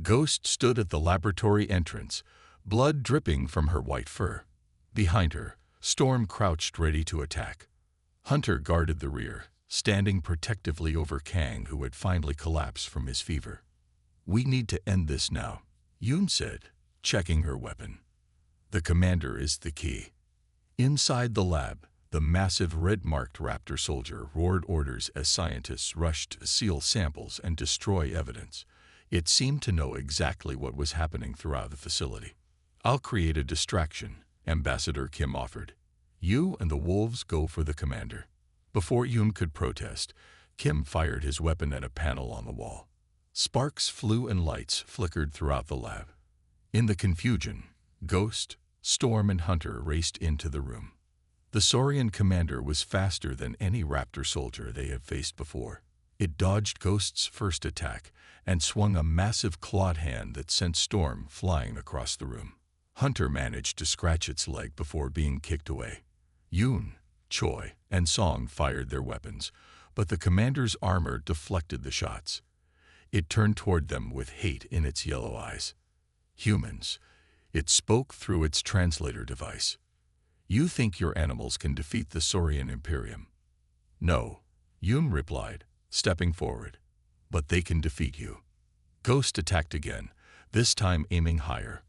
Ghost stood at the laboratory entrance, blood dripping from her white fur. Behind her, Storm crouched ready to attack. Hunter guarded the rear, standing protectively over Kang, who had finally collapsed from his fever. "We need to end this now," Yoon said, checking her weapon. "The commander is the key." Inside the lab, the massive red-marked Raptor-Soldier roared orders as scientists rushed to seal samples and destroy evidence. It seemed to know exactly what was happening throughout the facility. "I'll create a distraction," Ambassador Kim offered. "You and the wolves go for the commander." Before Yoon could protest, Kim fired his weapon at a panel on the wall. Sparks flew and lights flickered throughout the lab. In the confusion, Ghost, Storm, and Hunter raced into the room. The Saurian commander was faster than any Raptor soldier they had faced before. It dodged Ghost's first attack and swung a massive clawed hand that sent Storm flying across the room. Hunter managed to scratch its leg before being kicked away. Yoon, Choi, and Song fired their weapons, but the commander's armor deflected the shots. It turned toward them with hate in its yellow eyes. "Humans," it spoke through its translator device. "You think your animals can defeat the Saurian Imperium?" "No," Yoon replied, stepping forward. "But they can defeat you." Ghost attacked again, this time aiming higher.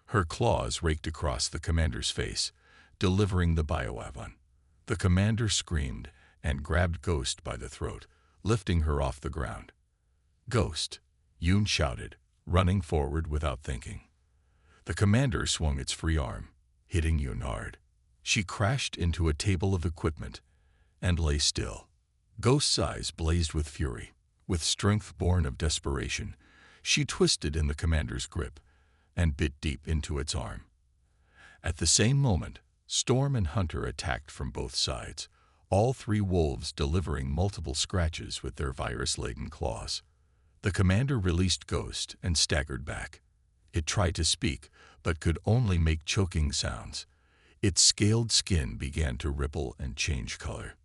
Her claws raked across the commander's face, delivering the bioweapon. The commander screamed and grabbed Ghost by the throat, lifting her off the ground. "Ghost!" Yoon shouted, running forward without thinking. The commander swung its free arm, hitting Yoon hard. She crashed into a table of equipment and lay still. Ghost's eyes blazed with fury. With strength born of desperation, she twisted in the commander's grip and bit deep into its arm. At the same moment, Storm and Hunter attacked from both sides, all three wolves delivering multiple scratches with their virus-laden claws. The commander released Ghost and staggered back. It tried to speak, but could only make choking sounds. Its scaled skin began to ripple and change color.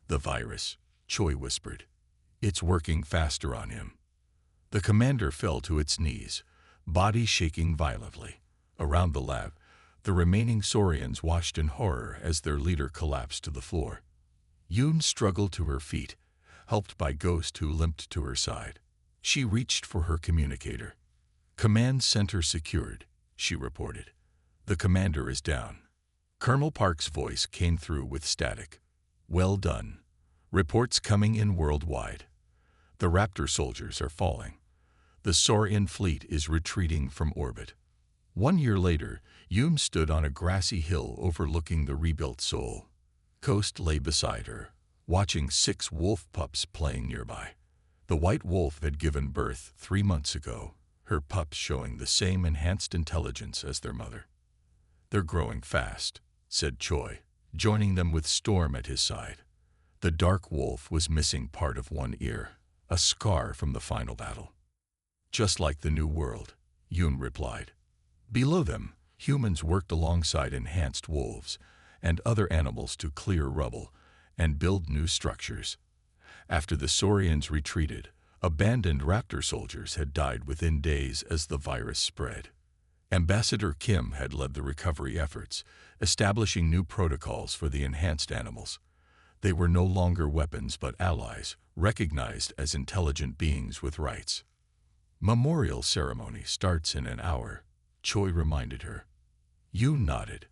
"The virus," Choi whispered. "It's working faster on him." The commander fell to its knees, body shaking violently. Around the lab, the remaining Saurians watched in horror as their leader collapsed to the floor. Yoon struggled to her feet, helped by Ghost, who limped to her side. She reached for her communicator. "Command center secured," she reported. "The commander is down." Colonel Park's voice came through with static. "Well done. Reports coming in worldwide. The Raptor soldiers are falling. The Saurian fleet is retreating from orbit." 1 year later, Yoon stood on a grassy hill overlooking the rebuilt Seoul. Ghost lay beside her, watching 6 wolf pups playing nearby. The white wolf had given birth 3 months ago, her pups showing the same enhanced intelligence as their mother. "They're growing fast," said Choi, joining them with Storm at his side. The dark wolf was missing part of one ear, a scar from the final battle. "Just like the New World," Yoon replied. Below them, humans worked alongside enhanced wolves and other animals to clear rubble and build new structures. After the Saurians retreated, abandoned Raptor soldiers had died within days as the virus spread. Ambassador Kim had led the recovery efforts, establishing new protocols for the enhanced animals. They were no longer weapons but allies, recognized as intelligent beings with rights. "Memorial ceremony starts in an hour," Choi reminded her. Yoon nodded.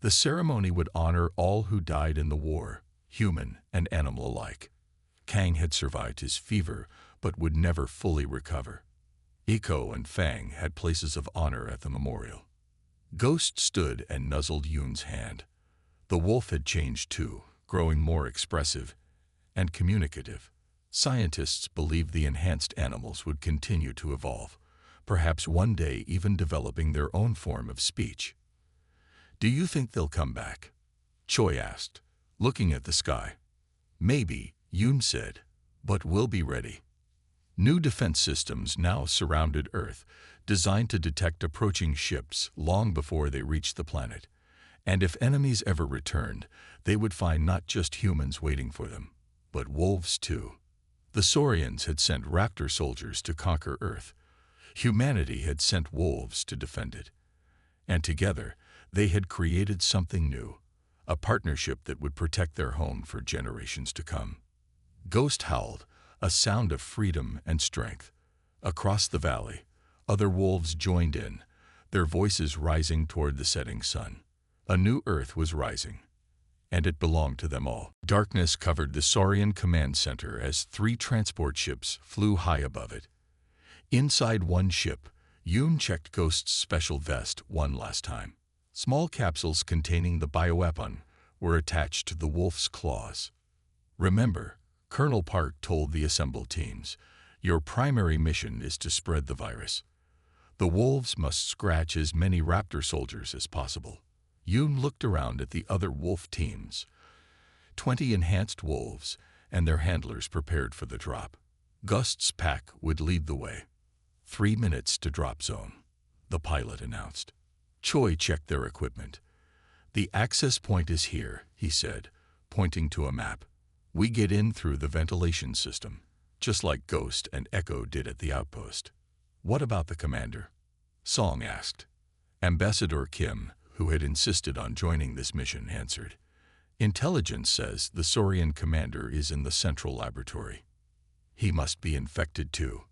The ceremony would honor all who died in the war, human and animal alike. Kang had survived his fever, but would never fully recover. Iko and Fang had places of honor at the memorial. Ghost stood and nuzzled Yoon's hand. The wolf had changed too, growing more expressive and communicative. Scientists believed the enhanced animals would continue to evolve, perhaps one day even developing their own form of speech. "Do you think they'll come back?" Choi asked, looking at the sky. "Maybe," Yoon said, "but we'll be ready." New defense systems now surrounded Earth, designed to detect approaching ships long before they reached the planet. And if enemies ever returned, they would find not just humans waiting for them, but wolves too. The Saurians had sent Raptor soldiers to conquer Earth. Humanity had sent wolves to defend it, and together they had created something new, a partnership that would protect their home for generations to come. Ghost howled, a sound of freedom and strength. Across the valley, other wolves joined in, their voices rising toward the setting sun. A new earth was rising, and it belonged to them all. Darkness covered the Saurian command center as 3 transport ships flew high above it. Inside one ship, Yoon checked Ghost's special vest one last time. Small capsules containing the bioweapon were attached to the wolf's claws. Remember, Colonel Park told the assembled teams, your primary mission is to spread the virus. The wolves must scratch as many Raptor-Soldiers as possible. Yoon looked around at the other wolf teams. 20 enhanced wolves and their handlers prepared for the drop. Ghost's pack would lead the way. 3 minutes to drop zone, the pilot announced. Choi checked their equipment. The access point is here, he said, pointing to a map. We get in through the ventilation system, just like Ghost and Echo did at the outpost. What about the commander? Song asked. Ambassador Kim, who had insisted on joining this mission, answered. Intelligence says the Saurian commander is in the central laboratory. He must be infected too.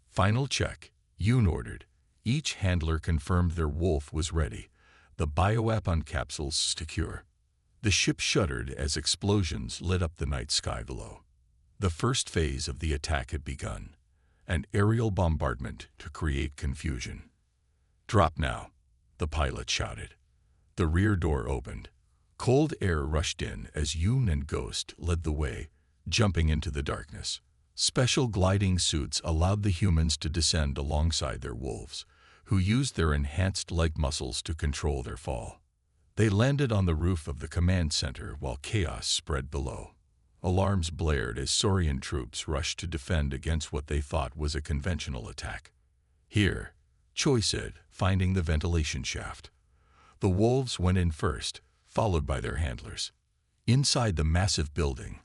Final check, Yoon ordered. Each handler confirmed their wolf was ready, the bioweapon capsules secure. The ship shuddered as explosions lit up the night sky below. The first phase of the attack had begun, an aerial bombardment to create confusion. Drop now, the pilot shouted. The rear door opened. Cold air rushed in as Yoon and Ghost led the way, jumping into the darkness. Special gliding suits allowed the humans to descend alongside their wolves, who used their enhanced leg muscles to control their fall. They landed on the roof of the command center while chaos spread below. Alarms blared as Saurian troops rushed to defend against what they thought was a conventional attack. Here, Choi said, finding the ventilation shaft. The wolves went in first, followed by their handlers. Inside the massive building,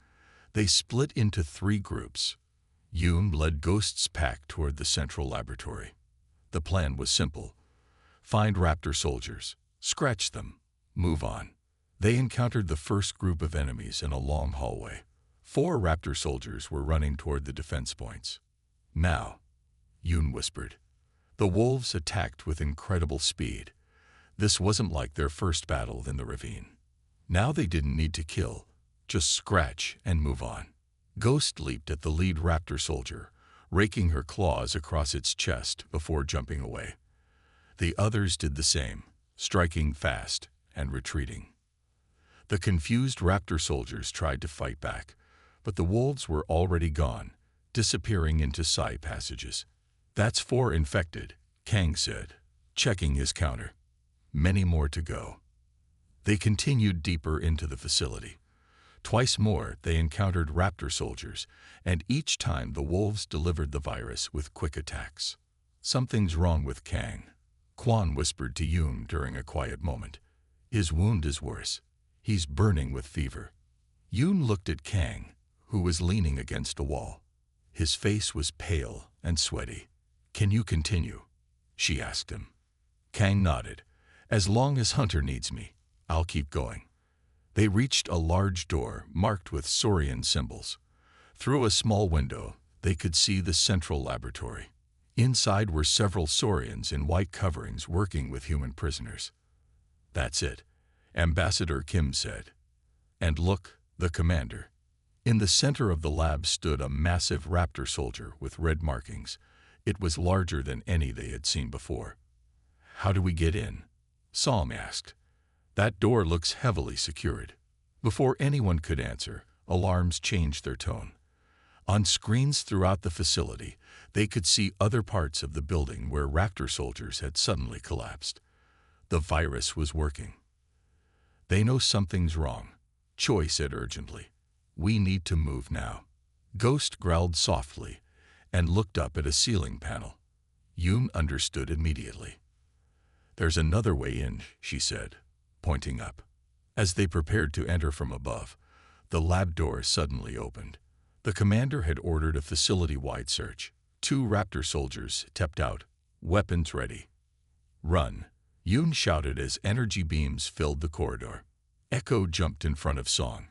they split into 3 groups. Yoon led Ghost's pack toward the central laboratory. The plan was simple. Find Raptor-Soldiers, scratch them, move on. They encountered the first group of enemies in a long hallway. 4 Raptor-Soldiers were running toward the defense points. Now, Yoon whispered. The wolves attacked with incredible speed. This wasn't like their first battle in the ravine. Now they didn't need to kill, just scratch and move on. Ghost leaped at the lead Raptor-Soldier, raking her claws across its chest before jumping away. The others did the same, striking fast and retreating. The confused Raptor-Soldiers tried to fight back, but the wolves were already gone, disappearing into side passages. That's 4 infected, Kang said, checking his counter. Many more to go. They continued deeper into the facility. Twice more they encountered Raptor-Soldiers, and each time the wolves delivered the virus with quick attacks. Something's wrong with Kang, Kwon whispered to Yoon during a quiet moment. His wound is worse. He's burning with fever. Yoon looked at Kang, who was leaning against a wall. His face was pale and sweaty. Can you continue? She asked him. Kang nodded. As long as Hunter needs me, I'll keep going. They reached a large door marked with Saurian symbols. Through a small window, they could see the central laboratory. Inside were several Saurians in white coverings working with human prisoners. That's it, Ambassador Kim said. And look, the commander. In the center of the lab stood a massive Raptor-Soldier with red markings. It was larger than any they had seen before. How do we get in? Song asked. That door looks heavily secured. Before anyone could answer, alarms changed their tone. On screens throughout the facility, they could see other parts of the building where Raptor-Soldiers had suddenly collapsed. The virus was working. They know something's wrong, Choi said urgently. We need to move now. Ghost growled softly and looked up at a ceiling panel. Yoon understood immediately. There's another way in, she said, pointing up. As they prepared to enter from above, the lab door suddenly opened. The commander had ordered a facility-wide search. 2 Raptor-Soldiers stepped out, Weapons ready. Run, Yoon shouted as energy beams filled the corridor. Echo jumped in front of Song,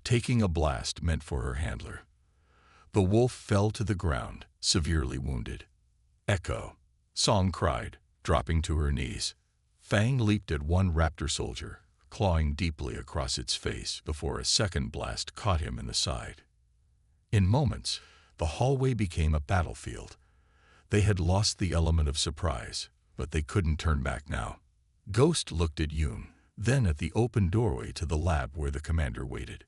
taking a blast meant for her handler. The wolf fell to the ground, severely wounded. Echo, Song cried, dropping to her knees. Fang leaped at one raptor soldier, clawing deeply across its face before a second blast caught him in the side. In moments, the hallway became a battlefield. They had lost the element of surprise, but they couldn't turn back now. Ghost looked at Yoon, then at the open doorway to the lab where the commander waited.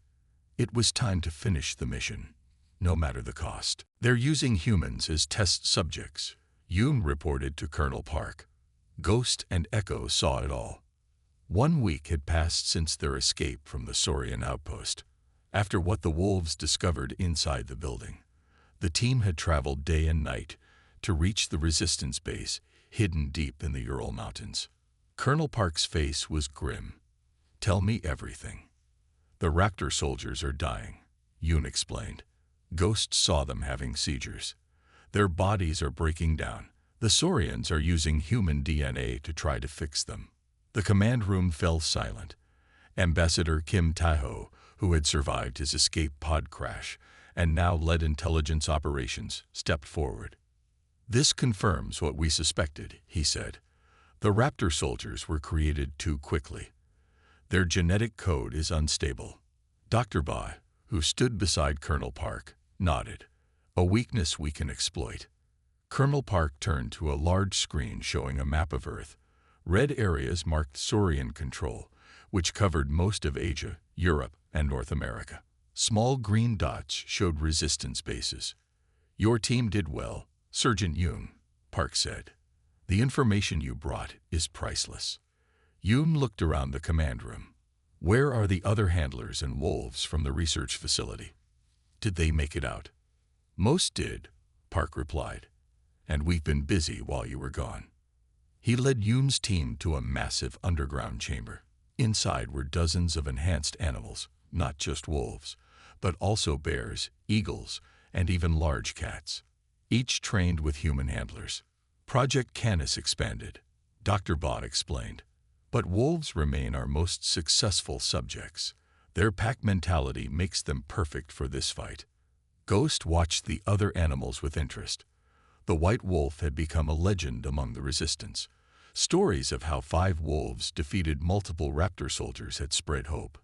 It was time to finish the mission, no matter the cost. They're using humans as test subjects, Yoon reported to Colonel Park. Ghost and Echo saw it all. 1 week had passed since their escape from the Saurian outpost. After what the wolves discovered inside the building, the team had traveled day and night to reach the resistance base hidden deep in the Ural Mountains. Colonel Park's face was grim. "Tell me everything." "The Raptor-Soldiers are dying," Yoon explained. Ghost saw them having seizures. "Their bodies are breaking down. The Saurians are using human DNA to try to fix them." The command room fell silent. Ambassador Kim Tae-ho, who had survived his escape pod crash and now led intelligence operations, stepped forward. "This confirms what we suspected," he said. "The Raptor-Soldiers were created too quickly. Their genetic code is unstable." Dr. Ba, who stood beside Colonel Park, nodded. "A weakness we can exploit." Colonel Park turned to a large screen showing a map of Earth. Red areas marked Saurian control, which covered most of Asia, Europe, and North America. Small green dots showed resistance bases. "Your team did well, Sergeant Yoon," Park said. "The information you brought is priceless." Yoon looked around the command room. "Where are the other handlers and wolves from the research facility? Did they make it out?" "Most did," Park replied. "And we've been busy while you were gone." He led Yoon's team to a massive underground chamber. Inside were dozens of enhanced animals, not just wolves, but also bears, eagles, and even large cats, each trained with human handlers. Project Canis expanded, Dr. Bott explained. But wolves remain our most successful subjects. Their pack mentality makes them perfect for this fight. Ghost watched the other animals with interest. The white wolf had become a legend among the resistance. Stories of how 5 wolves defeated multiple raptor soldiers had spread hope.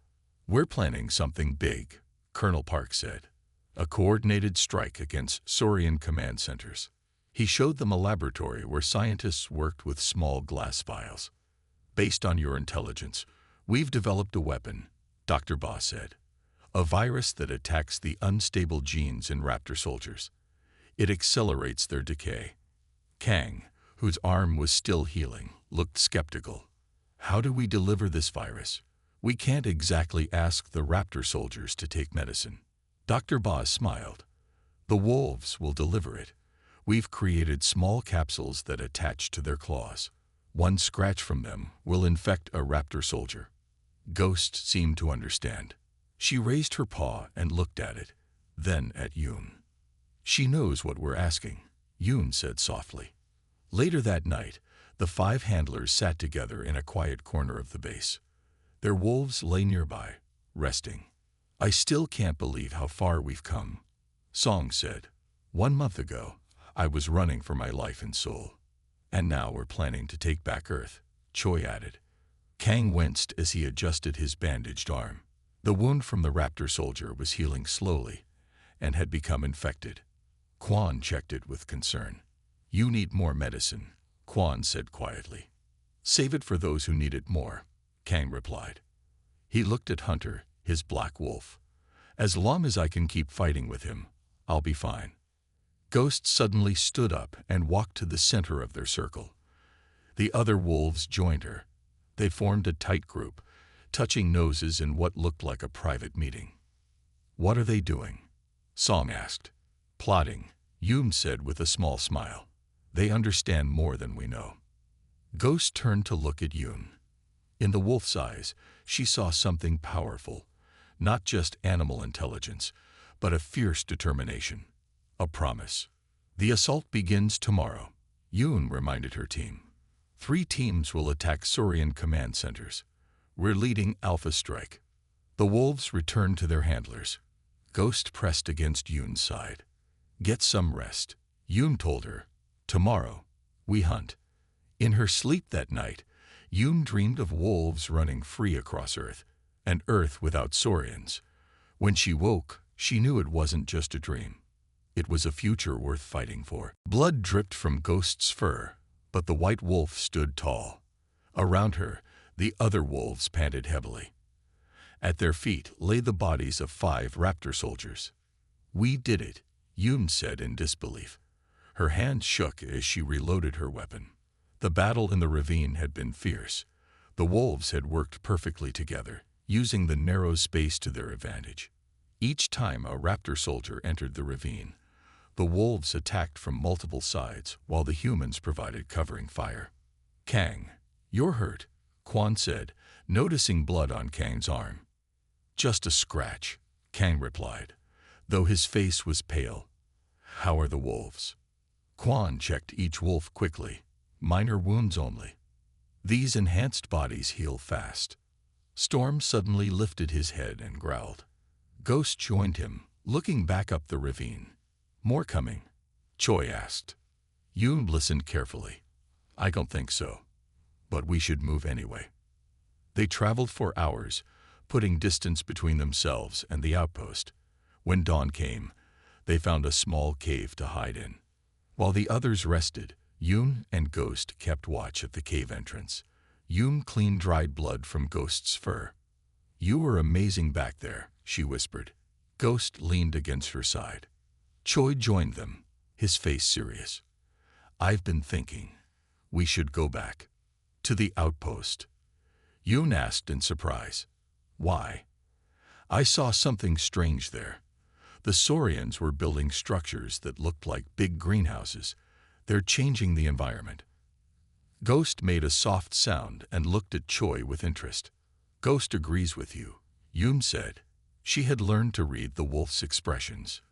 "We're planning something big," Colonel Park said. "A coordinated strike against Saurian command centers." He showed them a laboratory where scientists worked with small glass vials. "Based on your intelligence, we've developed a weapon," Dr. Ba said. "A virus that attacks the unstable genes in raptor soldiers. It accelerates their decay." Kang, whose arm was still healing, looked skeptical. "How do we deliver this virus? We can't exactly ask the raptor soldiers to take medicine." Dr. Ba smiled. "The wolves will deliver it. We've created small capsules that attach to their claws. One scratch from them will infect a raptor soldier." Ghost seemed to understand. She raised her paw and looked at it, then at Yoon. "She knows what we're asking," Yoon said softly. Later that night, the 5 handlers sat together in a quiet corner of the base. Their wolves lay nearby, resting. "I still can't believe how far we've come," Song said. "1 month ago, I was running for my life in Seoul. And now we're planning to take back Earth," Choi added. Kang winced as he adjusted his bandaged arm. The wound from the raptor soldier was healing slowly and had become infected. Kwon checked it with concern. "You need more medicine," Kwon said quietly. "Save it for those who need it more," Kang replied. He looked at Hunter, his black wolf. "As long as I can keep fighting with him, I'll be fine." Ghost suddenly stood up and walked to the center of their circle. The other wolves joined her. They formed a tight group, touching noses in what looked like a private meeting. "What are they doing?" Song asked. "Plotting," Yoon said with a small smile. "They understand more than we know." Ghost turned to look at Yoon. In the wolf's eyes, she saw something powerful, not just animal intelligence, but a fierce determination. A promise. "The assault begins tomorrow," Yoon reminded her team. 3 teams will attack Saurian command centers. We're leading Alpha Strike. The wolves returned to their handlers. Ghost pressed against Yoon's side. Get some rest, Yoon told her. Tomorrow, we hunt. In her sleep that night, Yoon dreamed of wolves running free across Earth, an Earth without Saurians. When she woke, she knew it wasn't just a dream. It was a future worth fighting for. Blood dripped from Ghost's fur, but the white wolf stood tall. Around her, the other wolves panted heavily. At their feet lay the bodies of 5 Raptor-Soldiers. We did it, Yoon said in disbelief. Her hands shook as she reloaded her weapon. The battle in the ravine had been fierce. The wolves had worked perfectly together, using the narrow space to their advantage. Each time a Raptor-Soldier entered the ravine, the wolves attacked from multiple sides while the humans provided covering fire. Kang, you're hurt, Quan said, noticing blood on Kang's arm. Just a scratch, Kang replied, though his face was pale. How are the wolves? Quan checked each wolf quickly. Minor wounds only. These enhanced bodies heal fast. Storm suddenly lifted his head and growled. Ghost joined him, looking back up the ravine. More coming? Choi asked. Yoon listened carefully. I don't think so, but we should move anyway. They traveled for hours, putting distance between themselves and the outpost. When dawn came, they found a small cave to hide in. While the others rested, Yoon and Ghost kept watch at the cave entrance. Yoon cleaned dried blood from Ghost's fur. You were amazing back there, she whispered. Ghost leaned against her side. Choi joined them, his face serious. I've been thinking. We should go back. To the outpost. Yoon asked in surprise. Why? I saw something strange there. The Saurians were building structures that looked like big greenhouses. They're changing the environment. Ghost made a soft sound and looked at Choi with interest. Ghost agrees with you, Yoon said. She had learned to read the wolf's expressions.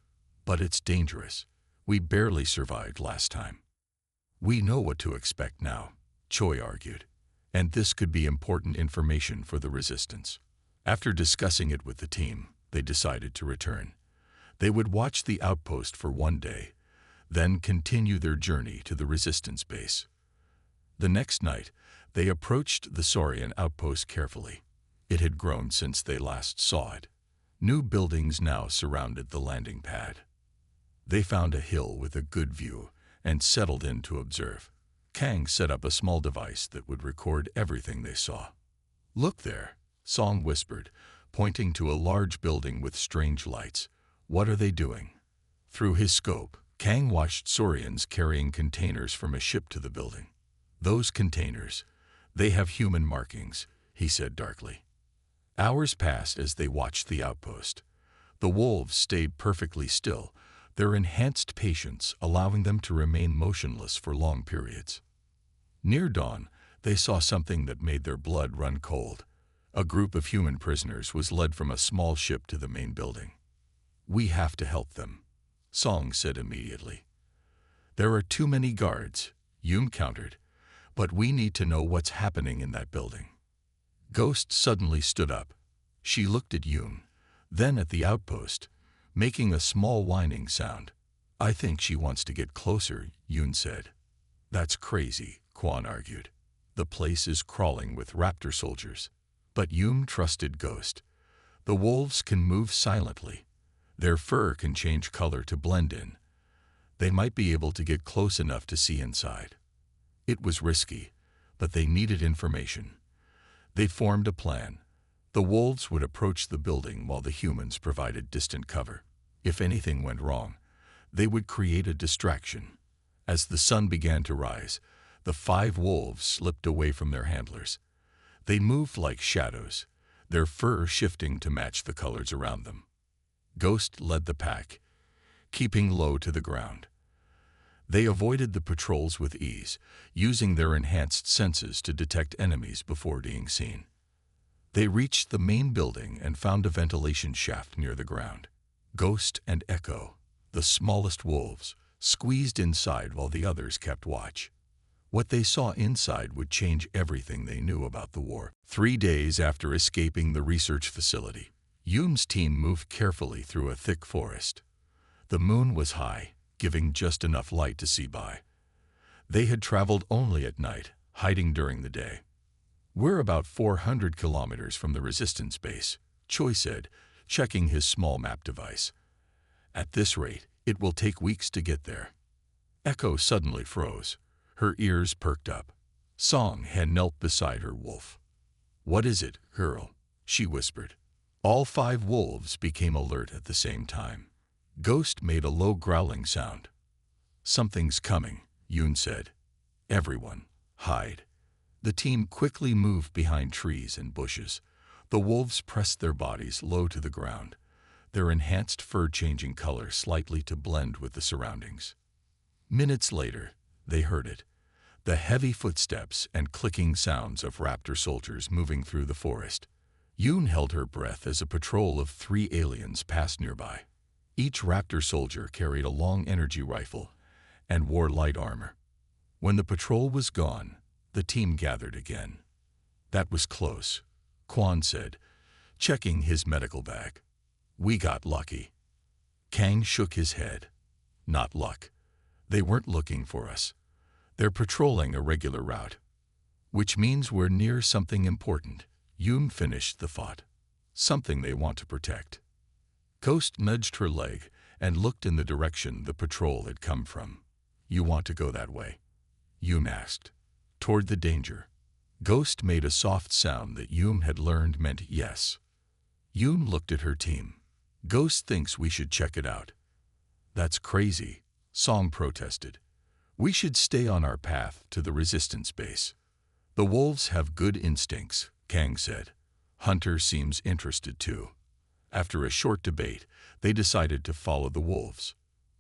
But it's dangerous. We barely survived last time. We know what to expect now, Choi argued. And this could be important information for the resistance. After discussing it with the team, they decided to return. They would watch the outpost for one day, then continue their journey to the resistance base. The next night, they approached the Saurian outpost carefully. It had grown since they last saw it. New buildings now surrounded the landing pad. They found a hill with a good view and settled in to observe. Kang set up a small device that would record everything they saw. Look there, Song whispered, pointing to a large building with strange lights. What are they doing? Through his scope, Kang watched Saurians carrying containers from a ship to the building. Those containers, they have human markings, he said darkly. Hours passed as they watched the outpost. The wolves stayed perfectly still, their enhanced patience allowing them to remain motionless for long periods. Near dawn, they saw something that made their blood run cold. A group of human prisoners was led from a small ship to the main building. We have to help them, Song said immediately. There are too many guards, Yoon countered, but we need to know what's happening in that building. Ghost suddenly stood up. She looked at Yoon, then at the outpost, making a small whining sound. I think she wants to get closer, Yoon said. That's crazy, Quan argued. The place is crawling with Raptor-Soldiers. But Yoon trusted Ghost. The wolves can move silently. Their fur can change color to blend in. They might be able to get close enough to see inside. It was risky, but they needed information. They formed a plan. The wolves would approach the building while the humans provided distant cover. If anything went wrong, they would create a distraction. As the sun began to rise, the 5 wolves slipped away from their handlers. They moved like shadows, their fur shifting to match the colors around them. Ghost led the pack, keeping low to the ground. They avoided the patrols with ease, using their enhanced senses to detect enemies before being seen. They reached the main building and found a ventilation shaft near the ground. Ghost and Echo, the smallest wolves, squeezed inside while the others kept watch. What they saw inside would change everything they knew about the war. 3 days after escaping the research facility, Yoon's team moved carefully through a thick forest. The moon was high, giving just enough light to see by. They had traveled only at night, hiding during the day. "We're about 400 kilometers from the resistance base," Choi said, checking his small map device. "At this rate, it will take weeks to get there." Echo suddenly froze. Her ears perked up. Song had knelt beside her wolf. "What is it, girl?" she whispered. All 5 wolves became alert at the same time. Ghost made a low growling sound. "Something's coming," Yoon said. "Everyone, hide." The team quickly moved behind trees and bushes. The wolves pressed their bodies low to the ground, their enhanced fur changing color slightly to blend with the surroundings. Minutes later, they heard it. The heavy footsteps and clicking sounds of Raptor-Soldiers moving through the forest. Yoon held her breath as a patrol of 3 aliens passed nearby. Each Raptor-Soldier carried a long energy rifle and wore light armor. When the patrol was gone, the team gathered again. "That was close," Kwon said, checking his medical bag. "We got lucky." Kang shook his head. "Not luck. They weren't looking for us. They're patrolling a regular route." "Which means we're near something important," Yoon finished the thought. "Something they want to protect." Ghost nudged her leg and looked in the direction the patrol had come from. "You want to go that way?" Yoon asked. "Toward the danger." Ghost made a soft sound that Yoon had learned meant yes. Yoon looked at her team. "Ghost thinks we should check it out." "That's crazy," Song protested. "We should stay on our path to the resistance base." "The wolves have good instincts," Kang said. "Hunter seems interested too." After a short debate, they decided to follow the wolves.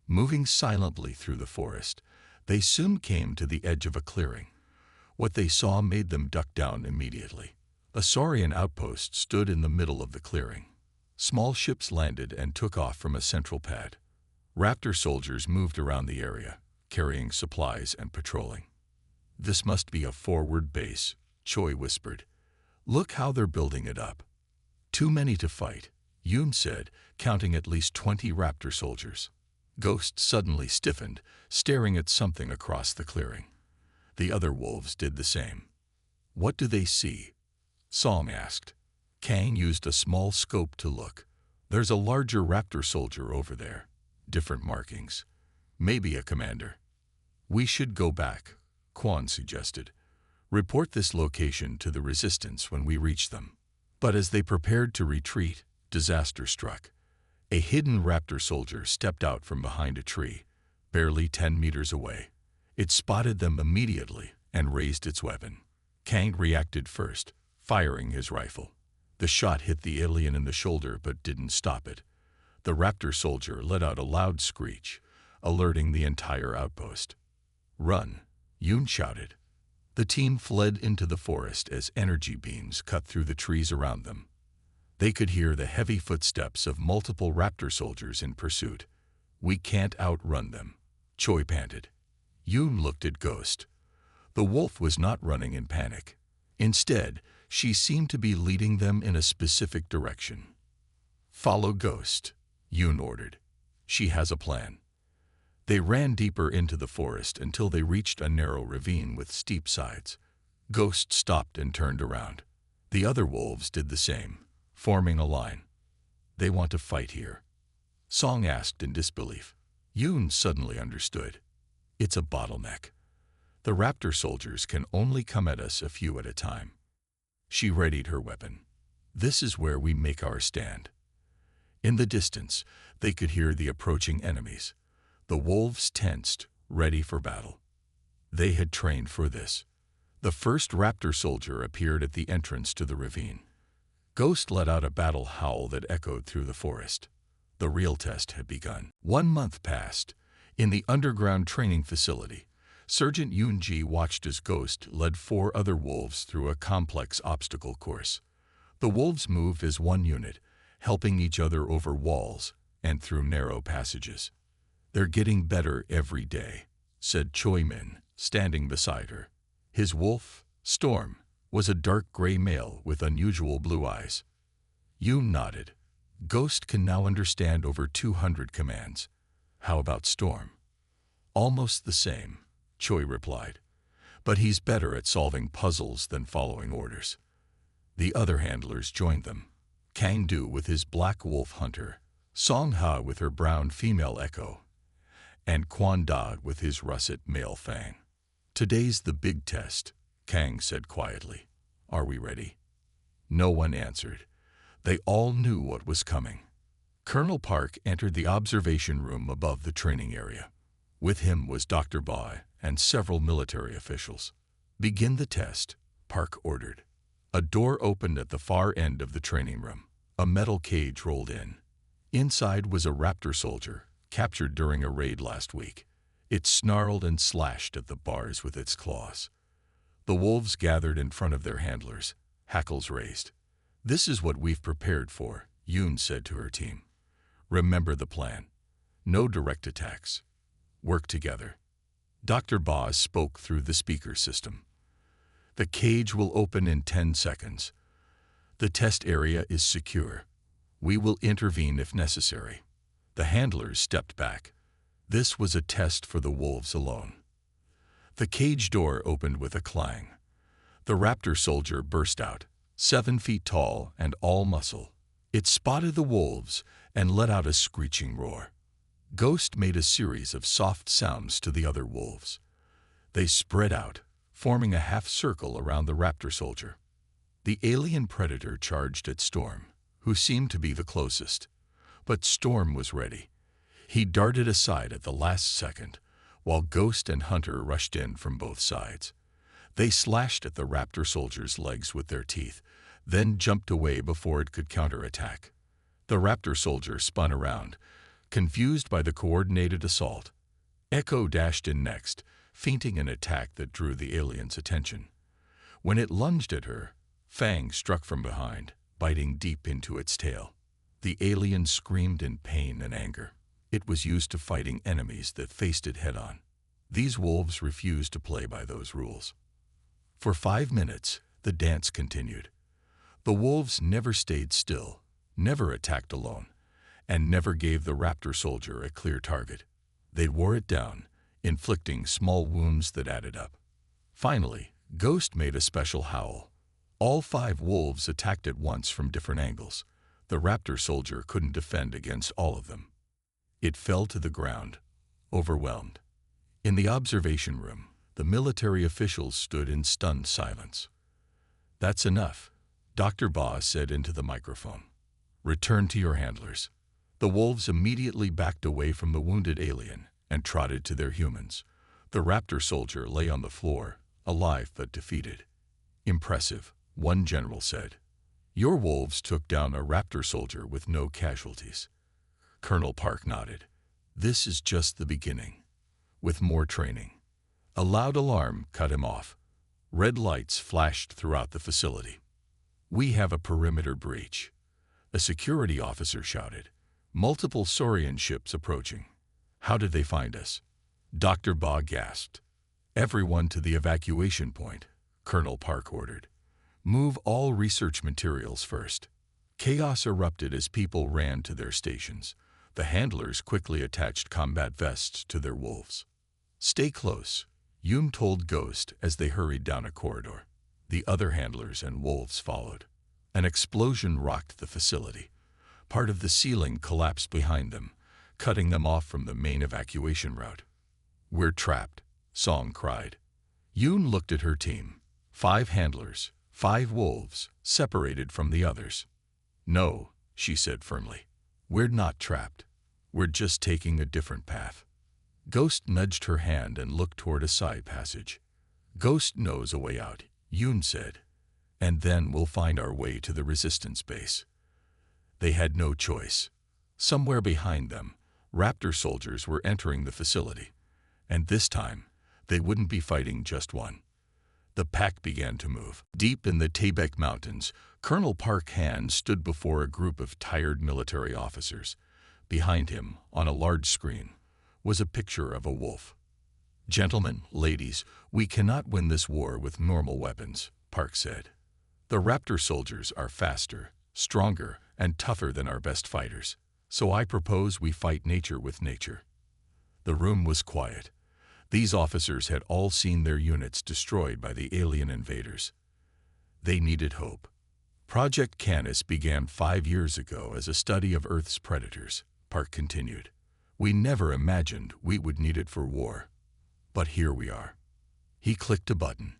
Moving silently through the forest, they soon came to the edge of a clearing. What they saw made them duck down immediately. A Saurian outpost stood in the middle of the clearing. Small ships landed and took off from a central pad. Raptor-Soldiers moved around the area, carrying supplies and patrolling. "This must be a forward base," Choi whispered. "Look how they're building it up." "Too many to fight," Yoon said, counting at least 20 Raptor-Soldiers. Ghost suddenly stiffened, staring at something across the clearing. The other wolves did the same. "What do they see?" Song asked. Kang used a small scope to look. "There's a larger Raptor-Soldier over there. Different markings. Maybe a commander." "We should go back," Kwon suggested. "Report this location to the resistance when we reach them." But as they prepared to retreat, disaster struck. A hidden Raptor-Soldier stepped out from behind a tree, barely 10 meters away. It spotted them immediately and raised its weapon. Kang reacted first, firing his rifle. The shot hit the alien in the shoulder but didn't stop it. The Raptor-Soldier let out a loud screech, alerting the entire outpost. "Run!" Yoon shouted. The team fled into the forest as energy beams cut through the trees around them. They could hear the heavy footsteps of multiple Raptor-Soldiers in pursuit. "We can't outrun them," Choi panted. Yoon looked at Ghost. The wolf was not running in panic. Instead, she seemed to be leading them in a specific direction. "Follow Ghost," Yoon ordered. "She has a plan." They ran deeper into the forest until they reached a narrow ravine with steep sides. Ghost stopped and turned around. The other wolves did the same, forming a line. "They want to fight here?" Song asked in disbelief. Yoon suddenly understood. "It's a bottleneck. The Raptor-Soldiers can only come at us a few at a time." She readied her weapon. "This is where we make our stand." In the distance, they could hear the approaching enemies. The wolves tensed, ready for battle. They had trained for this. The first Raptor-Soldier appeared at the entrance to the ravine. Ghost let out a battle howl that echoed through the forest. The real test had begun. 1 month passed. In the underground training facility, Sergeant Yoon-ji watched as Ghost led 4 other wolves through a complex obstacle course. The wolves moved as one unit, helping each other over walls and through narrow passages. "They're getting better every day," said Choi Min, standing beside her. His wolf, Storm, was a dark gray male with unusual blue eyes. Yoon nodded. "Ghost can now understand over 200 commands. How about Storm?" "Almost the same," Choi replied. "But he's better at solving puzzles than following orders." The other handlers joined them. Kang Du with his black wolf hunter, Song Ha with her brown female echo, and Quan Da with his russet male Fang. "Today's the big test," Kang said quietly. "Are we ready?" No one answered. They all knew what was coming. Colonel Park entered the observation room above the training area. With him was Dr. Ba and several military officials. "Begin the test," Park ordered. A door opened at the far end of the training room. A metal cage rolled in. Inside was a Raptor-Soldier, captured during a raid last week. It snarled and slashed at the bars with its claws. The wolves gathered in front of their handlers, hackles raised. "This is what we've prepared for," Yoon said to her team. "Remember the plan. No direct attacks. Work together." Dr. Ba spoke through the speaker system. "The cage will open in 10 seconds. The test area is secure. We will intervene if necessary." The handlers stepped back. This was a test for the wolves alone. The cage door opened with a clang. The Raptor-Soldier burst out, 7 feet tall and all muscle. It spotted the wolves and let out a screeching roar. Ghost made a series of soft sounds to the other wolves. They spread out, forming a half circle around the Raptor-Soldier. The alien predator charged at Storm, who seemed to be the closest. But Storm was ready. He darted aside at the last second, while Ghost and Hunter rushed in from both sides. They slashed at the Raptor-Soldier's legs with their teeth, then jumped away before it could counterattack. The Raptor-Soldier spun around, confused by the coordinated assault. Echo dashed in next, feinting an attack that drew the alien's attention. When it lunged at her, Fang struck from behind, biting deep into its tail. The alien screamed in pain and anger. It was used to fighting enemies that faced it head-on. These wolves refused to play by those rules. For 5 minutes, the dance continued. The wolves never stayed still, never attacked alone, and never gave the Raptor-Soldier a clear target. They wore it down, inflicting small wounds that added up. Finally, Ghost made a special howl. All 5 wolves attacked at once from different angles. The Raptor-Soldier couldn't defend against all of them. It fell to the ground, overwhelmed. In the observation room, the military officials stood in stunned silence. "That's enough," Dr. Ba said into the microphone. "Return to your handlers." The wolves immediately backed away from the wounded alien and trotted to their humans. The Raptor-Soldier lay on the floor, alive but defeated. "Impressive," one general said. "Your wolves took down a Raptor-Soldier with no casualties." Colonel Park nodded. "This is just the beginning. With more training." A loud alarm cut him off. Red lights flashed throughout the facility. "We have a perimeter breach," a security officer shouted. "Multiple Saurian ships approaching." "How did they find us?" Dr. Ba gasped. "Everyone to the evacuation point," Colonel Park ordered. "Move all research materials first." Chaos erupted as people ran to their stations. The handlers quickly attached combat vests to their wolves. "Stay close," Yoon told Ghost as they hurried down a corridor. The other handlers and wolves followed. An explosion rocked the facility. Part of the ceiling collapsed behind them, cutting them off from the main evacuation route. "We're trapped," Song cried. Yoon looked at her team. 5 handlers, 5 wolves, separated from the others. "No," she said firmly. "We're not trapped. We're just taking a different path." Ghost nudged her hand and looked toward a side passage. "Ghost knows a way out," Yoon said. "And then we'll find our way to the resistance base." They had no choice. Somewhere behind them, Raptor-Soldiers were entering the facility. And this time, they wouldn't be fighting just one. The pack began to move. Deep in the Taebaek Mountains, Colonel Park Han stood before a group of tired military officers. Behind him, on a large screen, was a picture of a wolf. "Gentlemen, ladies, we cannot win this war with normal weapons," Park said. "The Raptor-Soldiers are faster, stronger, and tougher than our best fighters, so I propose we fight nature with nature." The room was quiet. These officers had all seen their units destroyed by the alien invaders. They needed hope. Project Canis began 5 years ago as a study of Earth's predators, Park continued. "We never imagined we would need it for war. But here we are." He clicked a button,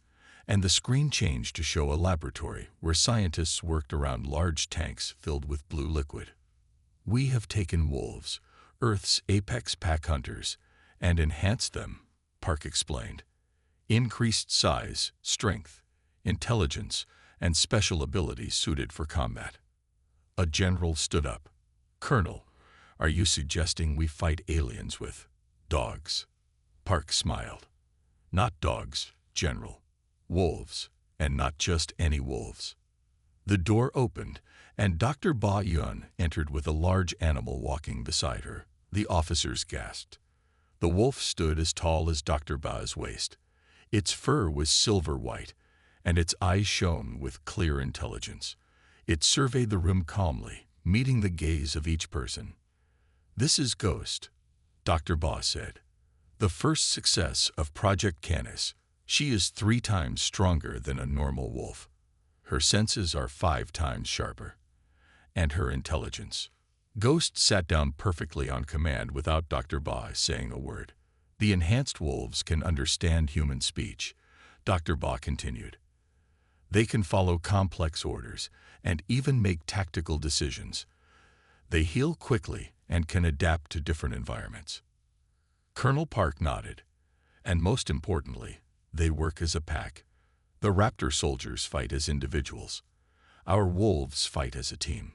and the screen changed to show a laboratory where scientists worked around large tanks filled with blue liquid. "We have taken wolves, Earth's apex pack hunters, and enhanced them," Park explained. "Increased size, strength, intelligence, and special abilities suited for combat." A general stood up. "Colonel, are you suggesting we fight aliens with dogs?" Park smiled. "Not dogs, General. Wolves, and not just any wolves." The door opened, and Dr. Ba Yun entered with a large animal walking beside her. The officers gasped. The wolf stood as tall as Dr. Ba's waist. Its fur was silver white, and its eyes shone with clear intelligence. It surveyed the room calmly, meeting the gaze of each person. "This is Ghost," Dr. Ba said. "The first success of Project Canis. She is 3 times stronger than a normal wolf. Her senses are 5 times sharper. And her intelligence." Ghost sat down perfectly on command without Dr. Ba saying a word. "The enhanced wolves can understand human speech," Dr. Ba continued. "They can follow complex orders and even make tactical decisions. They heal quickly and can adapt to different environments." Colonel Park nodded. "And most importantly, they work as a pack. The Raptor-Soldiers fight as individuals. Our wolves fight as a team."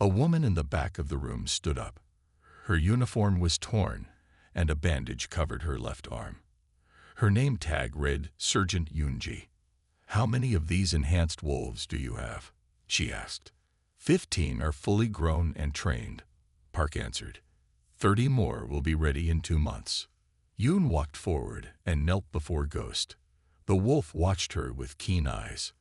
A woman in the back of the room stood up. Her uniform was torn, and a bandage covered her left arm. Her name tag read Sergeant Yunji. "How many of these enhanced wolves do you have?" she asked. 15 are fully grown and trained," Park answered. 30 more will be ready in 2 months." Yoon walked forward and knelt before Ghost. The wolf watched her with keen eyes.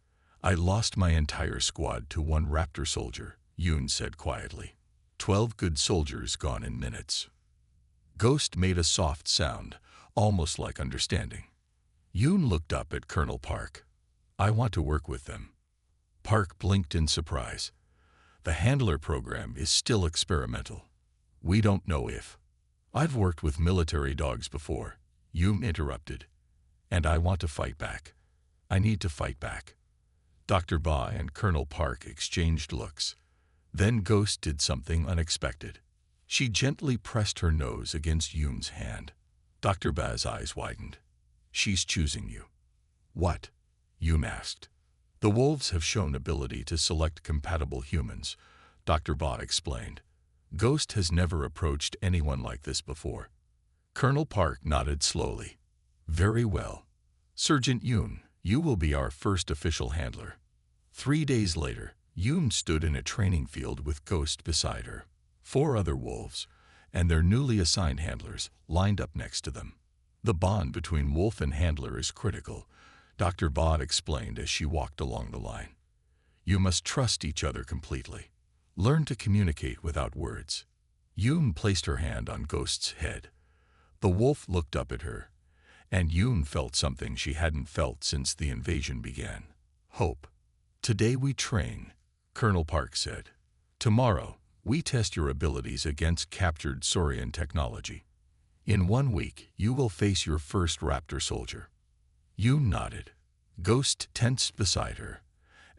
"I lost my entire squad to one Raptor soldier," Yoon said quietly. 12 good soldiers gone in minutes." Ghost made a soft sound, almost like understanding. Yoon looked up at Colonel Park. "I want to work with them." Park blinked in surprise. "The handler program is still experimental. We don't know if—" "I've worked with military dogs before," Yoon interrupted. "And I want to fight back. I need to fight back." Dr. Ba and Colonel Park exchanged looks. Then Ghost did something unexpected. She gently pressed her nose against Yoon's hand. Dr. Ba's eyes widened. "She's choosing you." "What?" Yoon asked. "The wolves have shown ability to select compatible humans," Dr. Ba explained. "Ghost has never approached anyone like this before." Colonel Park nodded slowly. "Very well. Sergeant Yoon, you will be our first official handler." 3 days later, Yoon stood in a training field with Ghost beside her. 4 other wolves, and their newly assigned handlers, lined up next to them. "The bond between wolf and handler is critical," Dr. Ba explained as she walked along the line. "You must trust each other completely. Learn to communicate without words." Yoon placed her hand on Ghost's head. The wolf looked up at her, and Yoon felt something she hadn't felt since the invasion began. Hope. "Today we train," Colonel Park said. "Tomorrow, we test your abilities against captured Saurian technology. In 1 week, you will face your first Raptor soldier." Yoon nodded. Ghost tensed beside her,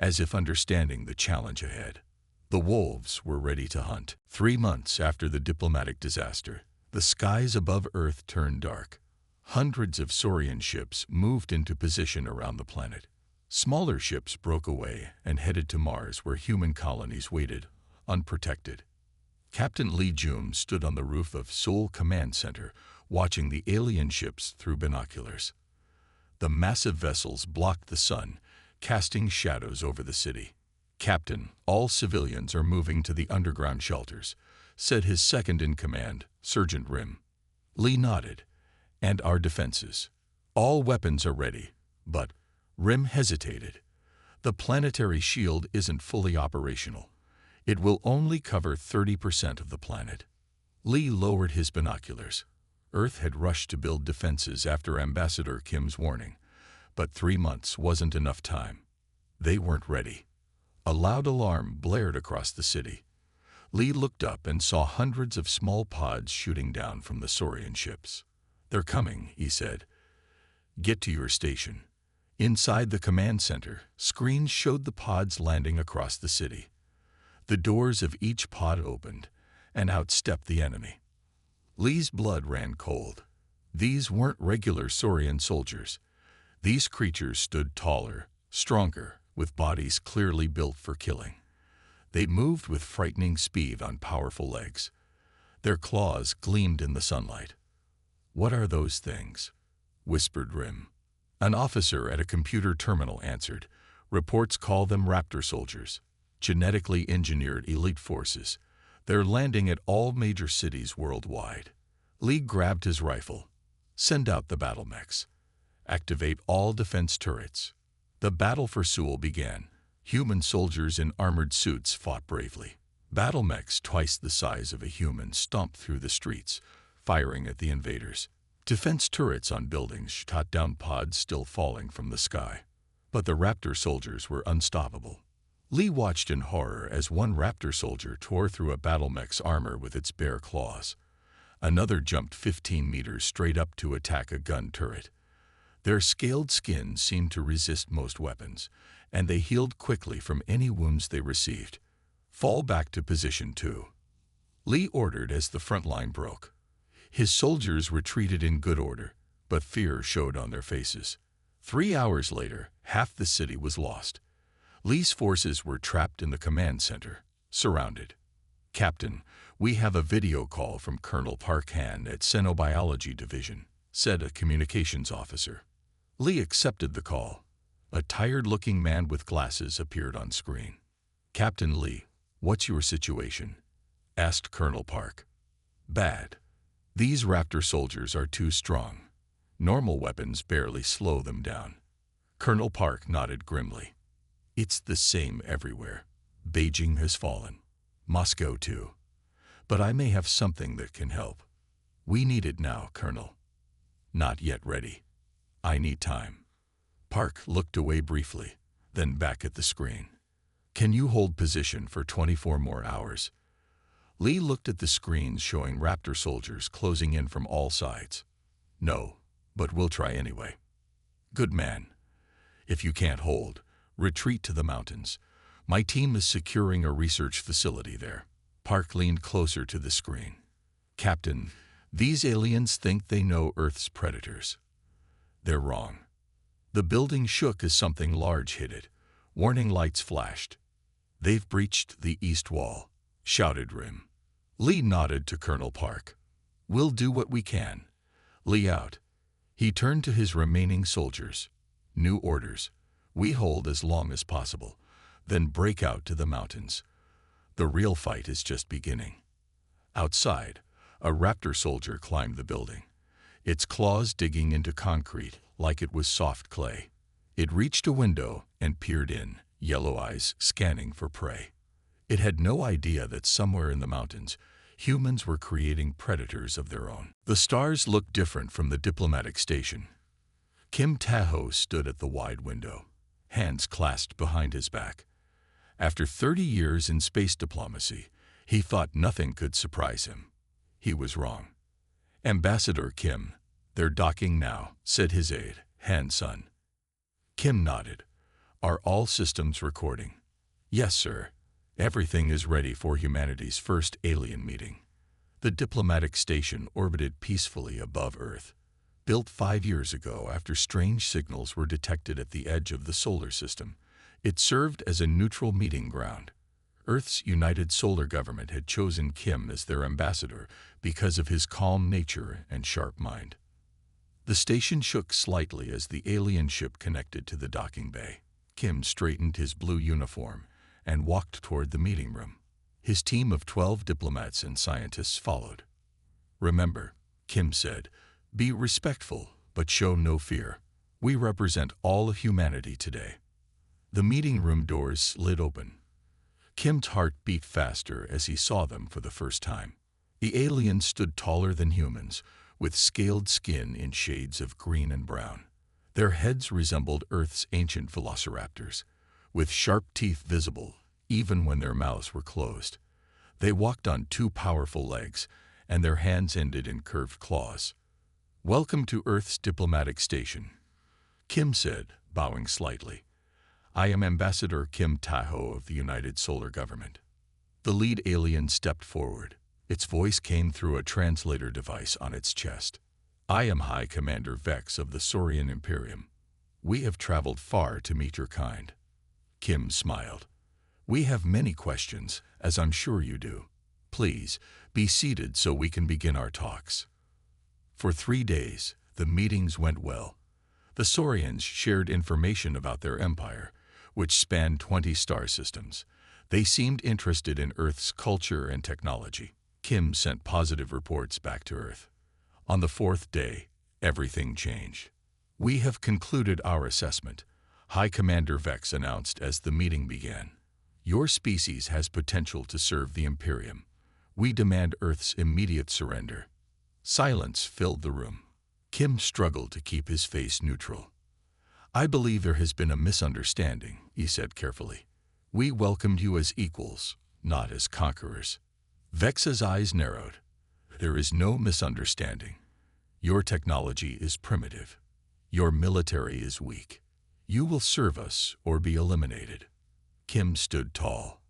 as if understanding the challenge ahead. The wolves were ready to hunt. 3 months after the diplomatic disaster, the skies above Earth turned dark. Hundreds of Saurian ships moved into position around the planet. Smaller ships broke away and headed to Mars, where human colonies waited, unprotected. Captain Lee Jum stood on the roof of Seoul Command Center, watching the alien ships through binoculars. The massive vessels blocked the sun, casting shadows over the city. "Captain, all civilians are moving to the underground shelters," said his second-in-command, Sergeant Rim. Lee nodded. And our defenses. All weapons are ready, but Rim hesitated. The planetary shield isn't fully operational. It will only cover 30% of the planet. Lee lowered his binoculars. Earth had rushed to build defenses after Ambassador Kim's warning, but 3 months wasn't enough time. They weren't ready. A loud alarm blared across the city. Lee looked up and saw hundreds of small pods shooting down from the Saurian ships. "They're coming," he said. "Get to your station." Inside the command center, screens showed the pods landing across the city. The doors of each pod opened, and out stepped the enemy. Lee's blood ran cold. These weren't regular Saurian soldiers. These creatures stood taller, stronger, with bodies clearly built for killing. They moved with frightening speed on powerful legs. Their claws gleamed in the sunlight. "What are those things?" whispered Rim. An officer at a computer terminal answered. "Reports call them Raptor-Soldiers, genetically engineered elite forces. They're landing at all major cities worldwide." Lee grabbed his rifle. "Send out the battle mechs. Activate all defense turrets." The battle for Seoul began. Human soldiers in armored suits fought bravely. Battle mechs twice the size of a human stomped through the streets, firing at the invaders. Defense turrets on buildings shot down pods still falling from the sky. But the Raptor soldiers were unstoppable. Lee watched in horror as one Raptor soldier tore through a battle mech's armor with its bare claws. Another jumped 15 meters straight up to attack a gun turret. Their scaled skin seemed to resist most weapons, and they healed quickly from any wounds they received. "Fall back to position 2. Lee ordered as the front line broke. His soldiers retreated in good order, but fear showed on their faces. 3 hours later, half the city was lost. Lee's forces were trapped in the command center, surrounded. "Captain, we have a video call from Colonel Park Han at Xenobiology Division," said a communications officer. Lee accepted the call. A tired-looking man with glasses appeared on screen. "Captain Lee, what's your situation?" asked Colonel Park. "Bad. These Raptor soldiers are too strong. Normal weapons barely slow them down." Colonel Park nodded grimly. "It's the same everywhere. Beijing has fallen. Moscow too. But I may have something that can help." "We need it now, Colonel." "Not yet ready. I need time." Park looked away briefly, then back at the screen. "Can you hold position for 24 more hours?" Lee looked at the screens showing Raptor soldiers closing in from all sides. "No, but we'll try anyway." "Good man. If you can't hold, retreat to the mountains. My team is securing a research facility there." Park leaned closer to the screen. "Captain, these aliens think they know Earth's predators. They're wrong." The building shook as something large hit it. Warning lights flashed. "They've breached the east wall," shouted Rim. Lee nodded to Colonel Park. "We'll do what we can." Lee out. He turned to his remaining soldiers. "New orders. We hold as long as possible, then break out to the mountains. The real fight is just beginning." Outside, a Raptor soldier climbed the building, its claws digging into concrete like it was soft clay. It reached a window and peered in, yellow eyes scanning for prey. It had no idea that somewhere in the mountains, humans were creating predators of their own. The stars looked different from the diplomatic station. Kim Tahoe stood at the wide window, hands clasped behind his back. After 30 years in space diplomacy, he thought nothing could surprise him. He was wrong. "Ambassador Kim, they're docking now," said his aide, Han-sun. Kim nodded. "Are all systems recording?" "Yes, sir. Everything is ready for humanity's first alien meeting." The diplomatic station orbited peacefully above Earth. Built 5 years ago after strange signals were detected at the edge of the solar system, it served as a neutral meeting ground. Earth's United Solar Government had chosen Kim as their ambassador because of his calm nature and sharp mind. The station shook slightly as the alien ship connected to the docking bay. Kim straightened his blue uniform and walked toward the meeting room. His team of 12 diplomats and scientists followed. "Remember, Kim said. Be respectful, but show no fear. We represent all of humanity today. The meeting room doors slid open. Kim's heart beat faster as he saw them for the first time. The aliens stood taller than humans, with scaled skin in shades of green and brown. Their heads resembled Earth's ancient velociraptors, with sharp teeth visible even when their mouths were closed. They walked on two powerful legs, and their hands ended in curved claws. Welcome to Earth's diplomatic station, Kim said, bowing slightly. I am Ambassador Kim Tae-ho of the United Solar Government. The lead alien stepped forward. Its voice came through a translator device on its chest. I am High Commander Vex of the Saurian Imperium. We have traveled far to meet your kind. Kim smiled. We have many questions, as I'm sure you do. Please, be seated so we can begin our talks. For 3 days, the meetings went well. The Saurians shared information about their empire, which spanned 20 star systems. They seemed interested in Earth's culture and technology. Kim sent positive reports back to Earth. On the 4th day, everything changed. We have concluded our assessment, High Commander Vex announced as the meeting began. Your species has potential to serve the Imperium. We demand Earth's immediate surrender. Silence filled the room. Kim struggled to keep his face neutral. I believe there has been a misunderstanding, he said carefully. We welcomed you as equals, not as conquerors. Vex's eyes narrowed. There is no misunderstanding. Your technology is primitive. Your military is weak. You will serve us or be eliminated. Kim stood tall.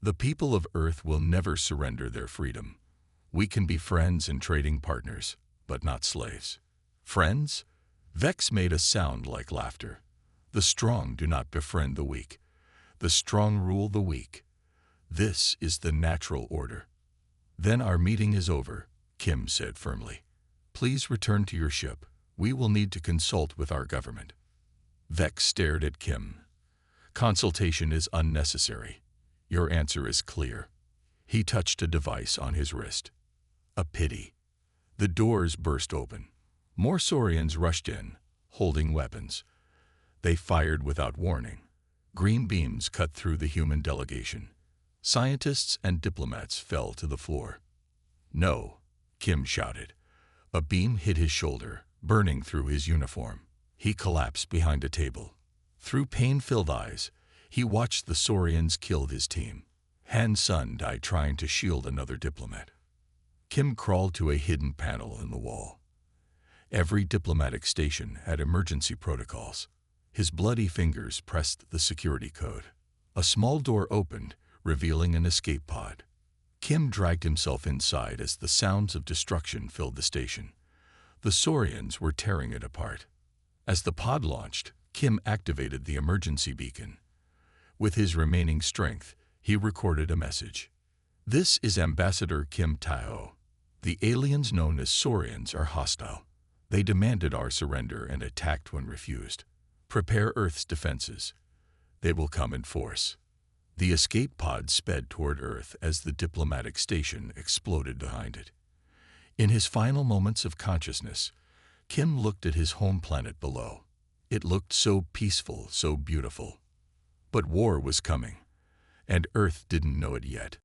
The people of Earth will never surrender their freedom. We can be friends and trading partners, but not slaves. Friends? Vex made a sound like laughter. The strong do not befriend the weak. The strong rule the weak. This is the natural order. Then our meeting is over, Kim said firmly. Please return to your ship. We will need to consult with our government. Vex stared at Kim. Consultation is unnecessary. Your answer is clear. He touched a device on his wrist. A pity. The doors burst open. More Saurians rushed in, holding weapons. They fired without warning. Green beams cut through the human delegation. Scientists and diplomats fell to the floor. No, Kim shouted. A beam hit his shoulder, burning through his uniform. He collapsed behind a table. Through pain-filled eyes, he watched the Saurians kill his team. Han Sun died trying to shield another diplomat. Kim crawled to a hidden panel in the wall. Every diplomatic station had emergency protocols. His bloody fingers pressed the security code. A small door opened, revealing an escape pod. Kim dragged himself inside as the sounds of destruction filled the station. The Saurians were tearing it apart. As the pod launched, Kim activated the emergency beacon. With his remaining strength, he recorded a message. This is Ambassador Kim Tae-ho. The aliens known as Saurians are hostile. They demanded our surrender and attacked when refused. Prepare Earth's defenses. They will come in force. The escape pod sped toward Earth as the diplomatic station exploded behind it. In his final moments of consciousness, Kim looked at his home planet below. It looked so peaceful, so beautiful. But war was coming, and Earth didn't know it yet.